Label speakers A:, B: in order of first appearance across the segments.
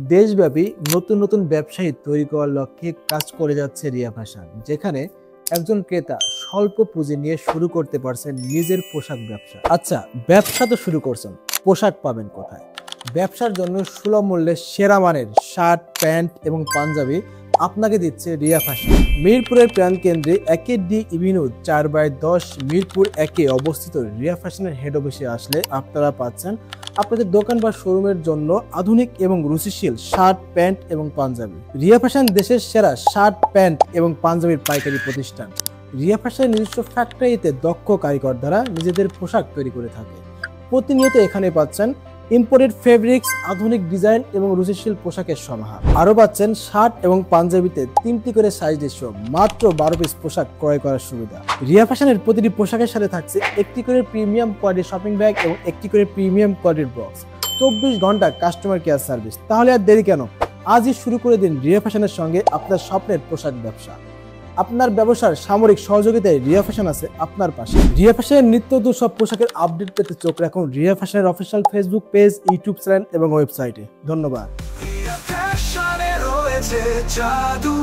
A: দেশব্যাপী নতুন নতুন ব্যবসায়ী তৈরি করার লক্ষ্যে কাজ করে যাচ্ছে রিয়া ফ্যাশন, যেখানে একজন ক্রেতা স্বল্প পুঁজি নিয়ে শুরু করতে পারছেন নিজের পোশাক ব্যবসা। আচ্ছা, ব্যবসা তো শুরু করছেন, পোশাক পাবেন কোথায়? ব্যবসার জন্য সুলভ মূল্যে সেরা মানের শার্ট, প্যান্ট এবং পাঞ্জাবি আপনাকে দিচ্ছে রিয়া ফ্যাশন। মিরপুরের প্রাণকেন্দ্রে একে ডি ইভিনিউ 4/10 মিরপুর একে অবস্থিত রিয়া ফ্যাশনের হেড অফিসে আসলে আপনারা পাচ্ছেন আপনাদের দোকান বা শোরুমের জন্য আধুনিক এবং রুচিশীল শার্ট, প্যান্ট এবং পাঞ্জাবি। রিয়া ফ্যাশন দেশের সেরা শার্ট, প্যান্ট এবং পাঞ্জাবির পাইকারি প্রতিষ্ঠান। রিয়া ফ্যাশনের নিজস্ব ফ্যাক্টরিতে দক্ষ কারিগর দ্বারা নিজেদের পোশাক তৈরি করে থাকে। প্রতিনিয়ত এখানে পাচ্ছেন ইম্পোর্টেড ফেব্রিক্স, আধুনিক ডিজাইন এবং রুচিশীল পোশাকের সমাহার। আরও পাচ্ছেন শার্ট এবং পাঞ্জাবিতে 3টি করে সাইজ রেশিও, মাত্র 12 পিস পোশাক ক্রয় করার সুবিধা। রিয়া ফ্যাশনের প্রতিটি পোশাকের সাথে থাকছে একটি করে প্রিমিয়াম কোয়ালিটির শপিং ব্যাগ এবং একটি করে প্রিমিয়াম কোয়ালিটির বক্স। 24 ঘন্টা কাস্টমার কেয়ার সার্ভিস। তাহলে আর দেরি কেন? আজই শুরু করে দিন রিয়া ফ্যাশনের সঙ্গে আপনার স্বপ্নের পোশাক ব্যবসা। আপনার ব্যবসার সামরিক সহযোগিতায় রিয়া ফ্যাশন আছে আপনার পাশে। রিয়া ফ্যাশনের নিত্য নতুন সব পোশাকের আপডেট পেতে চোখ রাখুন রিয়া ফ্যাশনের official Facebook page, YouTube channel এবং ওয়েবসাইটে। ধন্যবাদ।
B: রিয়া ফ্যাশনে রয়েছে জাদু,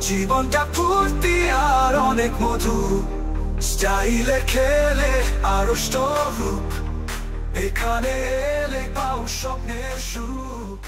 B: জীবনটা ফুর্তি আর অনেক মধু, স্টাইলে খেলে আরো রূপ, এখানে এলে পাও স্বপ্নের সুখ।